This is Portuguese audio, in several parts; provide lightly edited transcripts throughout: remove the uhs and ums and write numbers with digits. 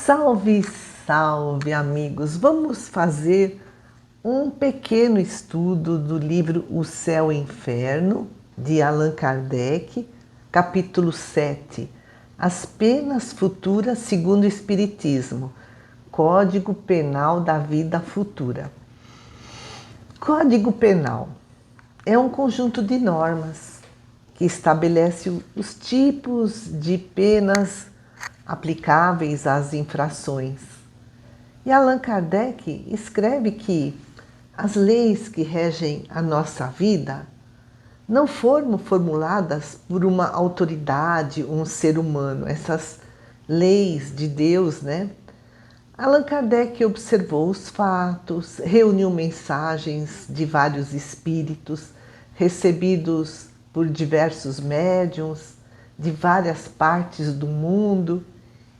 Salve, salve, amigos! Vamos fazer um pequeno estudo do livro O Céu e o Inferno, de Allan Kardec, capítulo 7, As Penas Futuras segundo o Espiritismo, Código Penal da Vida Futura. Código Penal é um conjunto de normas que estabelece os tipos de penas aplicáveis às infrações. E Allan Kardec escreve que as leis que regem a nossa vida não foram formuladas por uma autoridade, um ser humano, essas leis de Deus, né? Allan Kardec observou os fatos, reuniu mensagens de vários espíritos, recebidos por diversos médiuns de várias partes do mundo,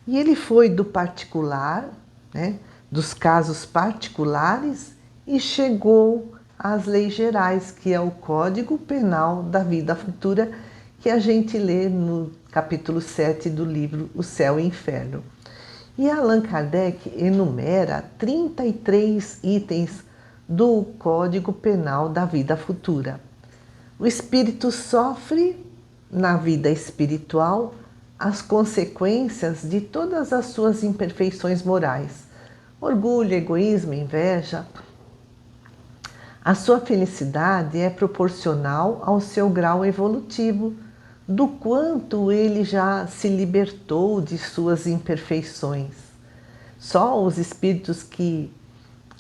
e ele foi do particular, né, dos casos particulares, e chegou às leis gerais, que é o Código Penal da Vida Futura, que a gente lê no capítulo 7 do livro O Céu e o Inferno. E Allan Kardec enumera 33 itens do Código Penal da Vida Futura. O espírito sofre na vida espiritual as consequências de todas as suas imperfeições morais: orgulho, egoísmo, inveja. A sua felicidade é proporcional ao seu grau evolutivo, do quanto ele já se libertou de suas imperfeições. Só os espíritos que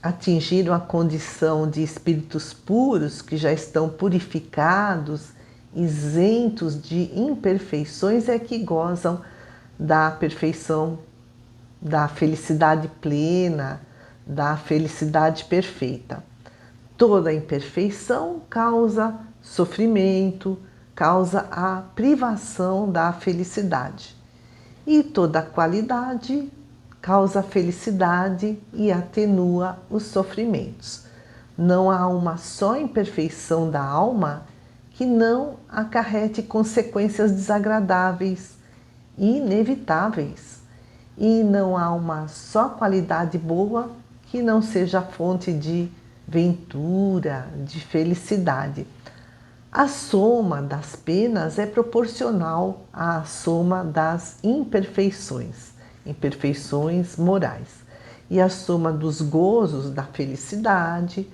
atingiram a condição de espíritos puros, que já estão purificados, isentos de imperfeições, é que gozam da perfeição, da felicidade plena, da felicidade perfeita. Toda imperfeição causa sofrimento, causa a privação da felicidade. E toda qualidade causa felicidade e atenua os sofrimentos. Não há uma só imperfeição da alma que não acarrete consequências desagradáveis e inevitáveis. E não há uma só qualidade boa que não seja fonte de ventura, de felicidade. A soma das penas é proporcional à soma das imperfeições morais. E a soma dos gozos da felicidade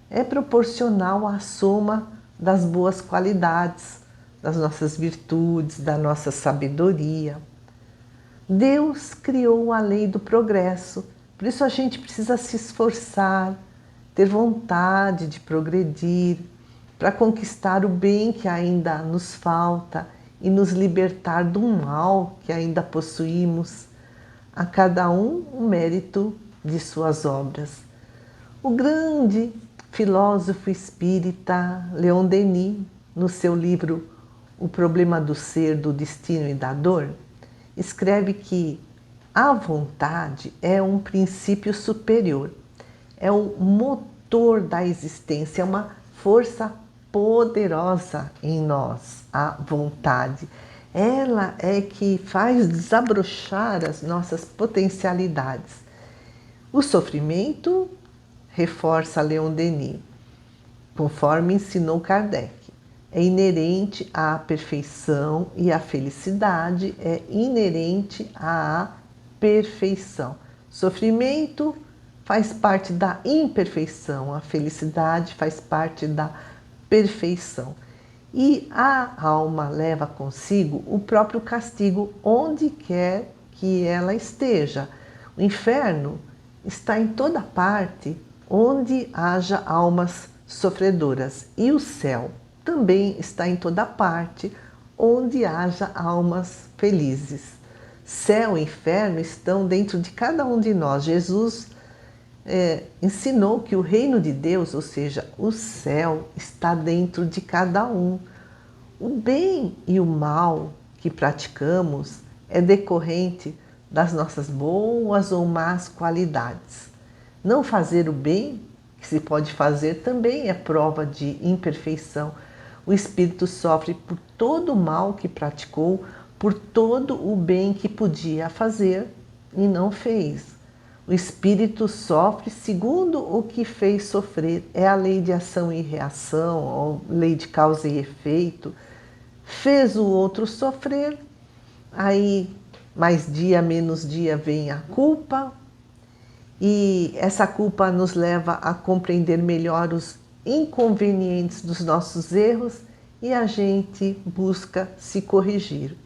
é proporcional à soma das boas qualidades, das nossas virtudes, da nossa sabedoria. Deus criou a lei do progresso, por isso a gente precisa se esforçar, ter vontade de progredir, para conquistar o bem que ainda nos falta e nos libertar do mal que ainda possuímos. A cada um o mérito de suas obras. O grande filósofo espírita Leon Denis, no seu livro O Problema do Ser, do Destino e da Dor, escreve que a vontade é um princípio superior, é o motor da existência, é uma força poderosa em nós, a vontade. Ela é que faz desabrochar as nossas potencialidades. O sofrimento, reforça Leon Denis, conforme ensinou Kardec, é inerente à perfeição e a felicidade é inerente à perfeição. Sofrimento faz parte da imperfeição, a felicidade faz parte da perfeição. E a alma leva consigo o próprio castigo onde quer que ela esteja. O inferno está em toda parte onde haja almas sofredoras. E o céu também está em toda parte onde haja almas felizes. Céu e inferno estão dentro de cada um de nós. Jesus ensinou que o reino de Deus, ou seja, o céu, está dentro de cada um. O bem e o mal que praticamos é decorrente das nossas boas ou más qualidades. Não fazer o bem que se pode fazer também é prova de imperfeição. O espírito sofre por todo o mal que praticou, por todo o bem que podia fazer, e não fez. O espírito sofre segundo o que fez sofrer. É a lei de ação e reação, ou lei de causa e efeito. Fez o outro sofrer, aí mais dia, menos dia vem a culpa, e essa culpa nos leva a compreender melhor os inconvenientes dos nossos erros e a gente busca se corrigir.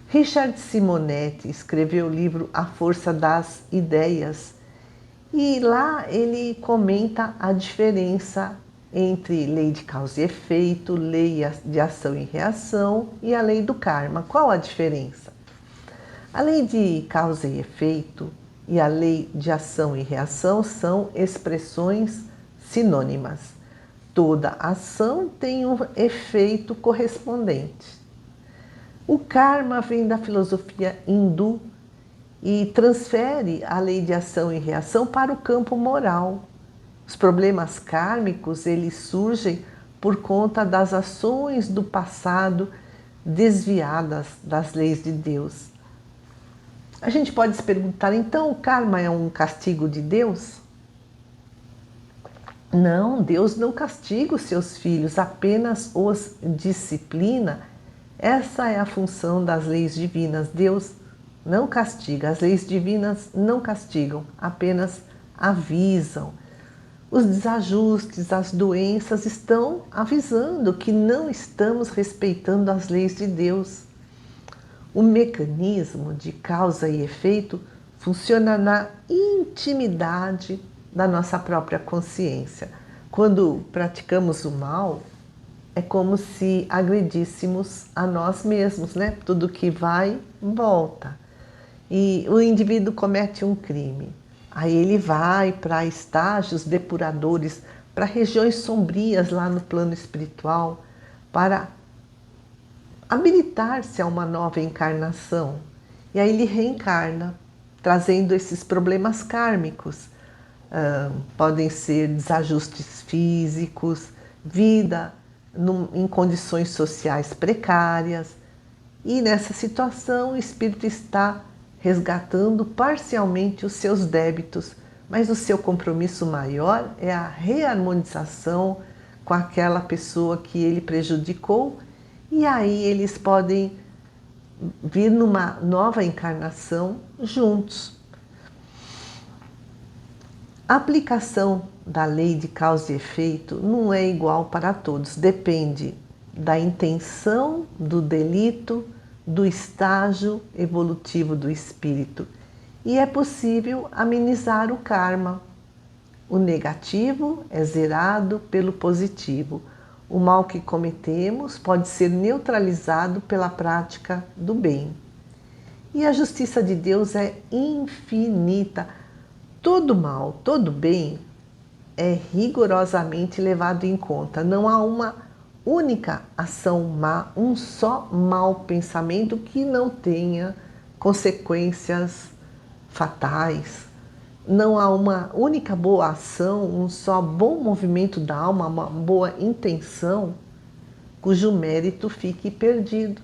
Richard Simonetti escreveu o livro A Força das Ideias e lá ele comenta a diferença entre lei de causa e efeito, lei de ação e reação e a lei do karma. Qual a diferença? A lei de causa e efeito e a lei de ação e reação são expressões sinônimas. Toda ação tem um efeito correspondente. O karma vem da filosofia hindu e transfere a lei de ação e reação para o campo moral. Os problemas kármicos, eles surgem por conta das ações do passado desviadas das leis de Deus. A gente pode se perguntar, então o karma é um castigo de Deus? Não, Deus não castiga os seus filhos, apenas os disciplina. Essa é a função das leis divinas. Deus não castiga, as leis divinas não castigam, apenas avisam. Os desajustes, as doenças estão avisando que não estamos respeitando as leis de Deus. O mecanismo de causa e efeito funciona na intimidade da nossa própria consciência. Quando praticamos o mal, é como se agredíssemos a nós mesmos, né? Tudo que vai, volta. E o indivíduo comete um crime. Aí ele vai para estágios depuradores, para regiões sombrias lá no plano espiritual, para habilitar-se a uma nova encarnação. E aí ele reencarna, trazendo esses problemas kármicos. Podem ser desajustes físicos, vida em condições sociais precárias. E nessa situação o espírito está resgatando parcialmente os seus débitos, mas o seu compromisso maior é a reharmonização com aquela pessoa que ele prejudicou, e aí eles podem vir numa nova encarnação juntos. A aplicação da lei de causa e efeito não é igual para todos, depende da intenção do delito, do estágio evolutivo do espírito, e é possível amenizar o karma. O negativo é zerado pelo positivo. O mal que cometemos pode ser neutralizado pela prática do bem. E a justiça de Deus é infinita. Todo mal, todo bem é rigorosamente levado em conta. Não há uma única ação má, um só mau pensamento que não tenha consequências fatais. Não há uma única boa ação, um só bom movimento da alma, uma boa intenção, cujo mérito fique perdido.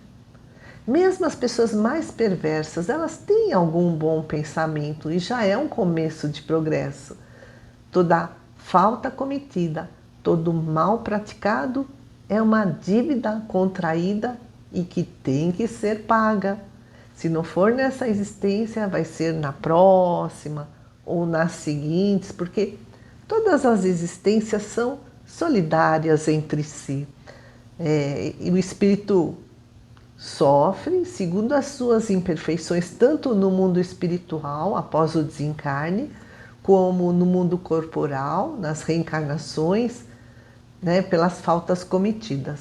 Mesmo as pessoas mais perversas, elas têm algum bom pensamento e já é um começo de progresso. Toda falta cometida, todo mal praticado é uma dívida contraída e que tem que ser paga. Se não for nessa existência, vai ser na próxima ou nas seguintes, porque todas as existências são solidárias entre si. E o espírito sofre segundo as suas imperfeições, tanto no mundo espiritual, após o desencarne, como no mundo corporal, nas reencarnações, né, pelas faltas cometidas.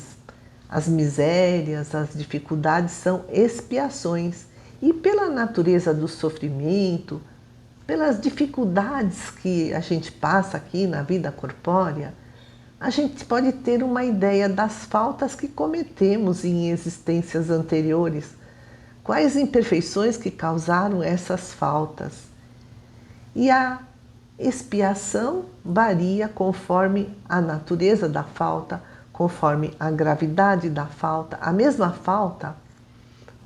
As misérias, as dificuldades são expiações, e pela natureza do sofrimento, pelas dificuldades que a gente passa aqui na vida corpórea, a gente pode ter uma ideia das faltas que cometemos em existências anteriores, quais imperfeições que causaram essas faltas. E a expiação varia conforme a natureza da falta, conforme a gravidade da falta. A mesma falta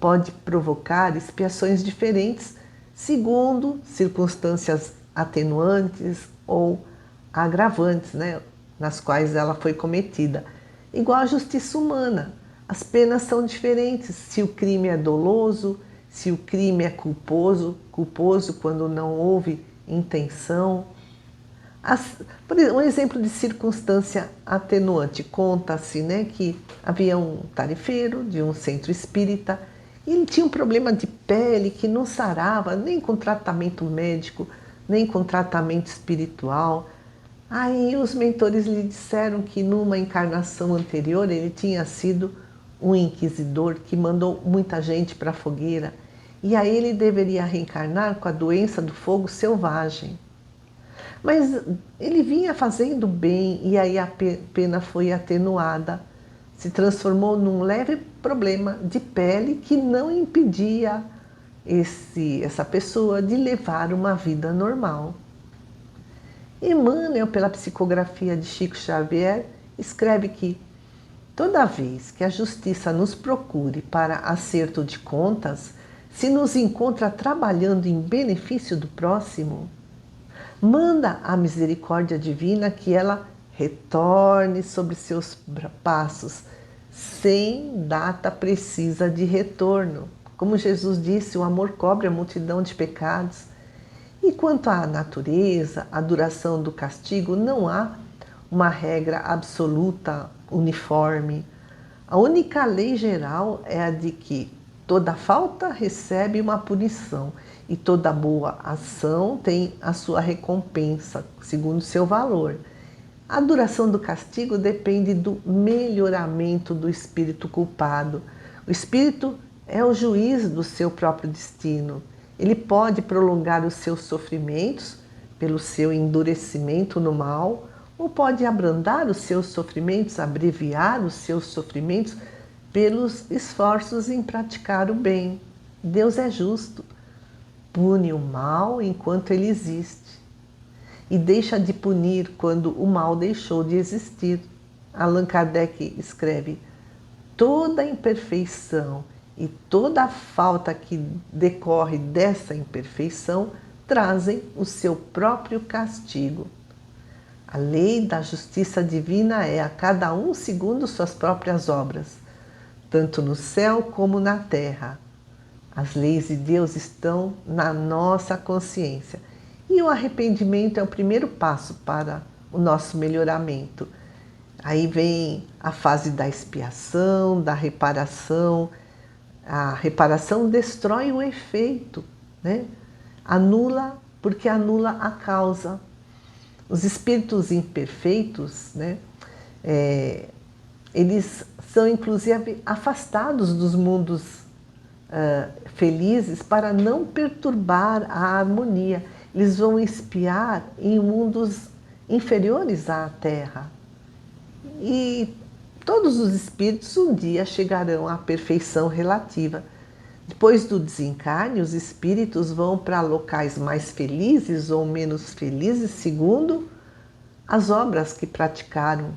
pode provocar expiações diferentes segundo circunstâncias atenuantes ou agravantes, né, nas quais ela foi cometida. Igual à justiça humana, as penas são diferentes se o crime é doloso, se o crime é culposo quando não houve intenção. Por exemplo, um exemplo de circunstância atenuante, conta-se, né, que havia um tarefeiro de um centro espírita e ele tinha um problema de pele que não sarava nem com tratamento médico, nem com tratamento espiritual. Aí os mentores lhe disseram que numa encarnação anterior ele tinha sido um inquisidor que mandou muita gente para a fogueira e aí ele deveria reencarnar com a doença do fogo selvagem. Mas ele vinha fazendo bem e aí a pena foi atenuada, se transformou num leve problema de pele que não impedia essa pessoa de levar uma vida normal. Emmanuel, pela psicografia de Chico Xavier, escreve que toda vez que a justiça nos procure para acerto de contas, se nos encontra trabalhando em benefício do próximo, manda a misericórdia divina que ela retorne sobre seus passos, sem data precisa de retorno. Como Jesus disse, o amor cobre a multidão de pecados. E quanto à natureza, a duração do castigo, não há uma regra absoluta, uniforme. A única lei geral é a de que toda falta recebe uma punição e toda boa ação tem a sua recompensa, segundo seu valor. A duração do castigo depende do melhoramento do espírito culpado. O espírito é o juiz do seu próprio destino. Ele pode prolongar os seus sofrimentos pelo seu endurecimento no mal, ou pode abrandar os seus sofrimentos, abreviar os seus sofrimentos pelos esforços em praticar o bem. Deus é justo, pune o mal enquanto ele existe e deixa de punir quando o mal deixou de existir. Allan Kardec escreve: toda imperfeição e toda a falta que decorre dessa imperfeição trazem o seu próprio castigo. A lei da justiça divina é a cada um segundo suas próprias obras, tanto no céu como na terra. As leis de Deus estão na nossa consciência e o arrependimento é o primeiro passo para o nosso melhoramento. Aí vem a fase da expiação, da reparação. A reparação destrói o efeito, né? Anula, porque anula a causa. Os espíritos imperfeitos, né? Eles são inclusive afastados dos mundos felizes para não perturbar a harmonia. Eles vão espiar em mundos inferiores à Terra. E todos os espíritos um dia chegarão à perfeição relativa. Depois do desencarne, os espíritos vão para locais mais felizes ou menos felizes, segundo as obras que praticaram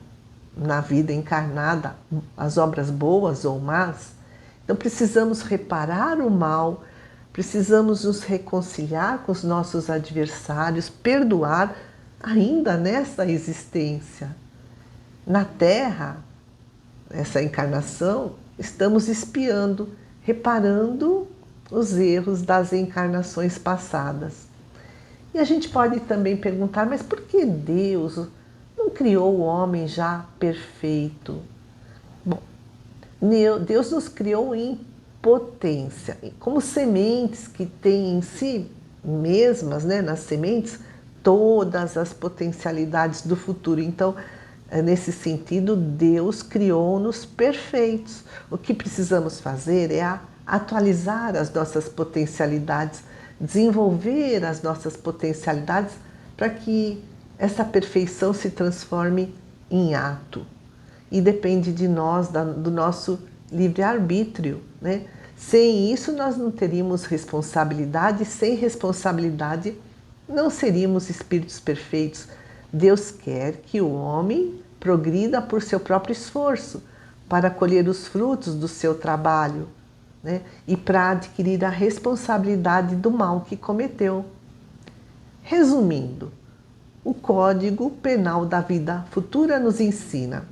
na vida encarnada, as obras boas ou más. Então precisamos reparar o mal, precisamos nos reconciliar com os nossos adversários, perdoar ainda nessa existência. Na Terra, essa encarnação, estamos espiando, reparando os erros das encarnações passadas. E a gente pode também perguntar, mas por que Deus não criou o homem já perfeito? Bom, Deus nos criou em potência, como sementes que têm em si mesmas, né, nas sementes, todas as potencialidades do futuro. Então, nesse sentido, Deus criou-nos perfeitos. O que precisamos fazer é atualizar as nossas potencialidades, desenvolver as nossas potencialidades para que essa perfeição se transforme em ato. E depende de nós, do nosso livre-arbítrio, né? Sem isso, nós não teríamos responsabilidade, sem responsabilidade, não seríamos espíritos perfeitos. Deus quer que o homem progrida por seu próprio esforço para colher os frutos do seu trabalho. né? E para adquirir a responsabilidade do mal que cometeu. Resumindo, o Código Penal da Vida Futura nos ensina: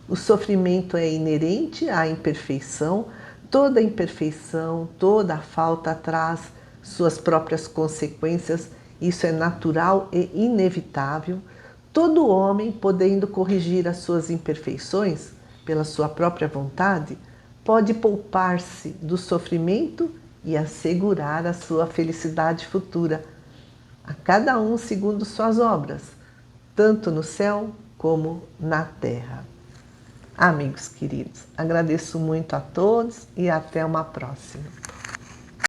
o sofrimento é inerente à imperfeição, toda imperfeição, toda falta traz suas próprias consequências, isso é natural e inevitável. Todo homem, podendo corrigir as suas imperfeições pela sua própria vontade, pode poupar-se do sofrimento e assegurar a sua felicidade futura, a cada um segundo suas obras, tanto no céu como na terra. Amigos queridos, agradeço muito a todos e até uma próxima.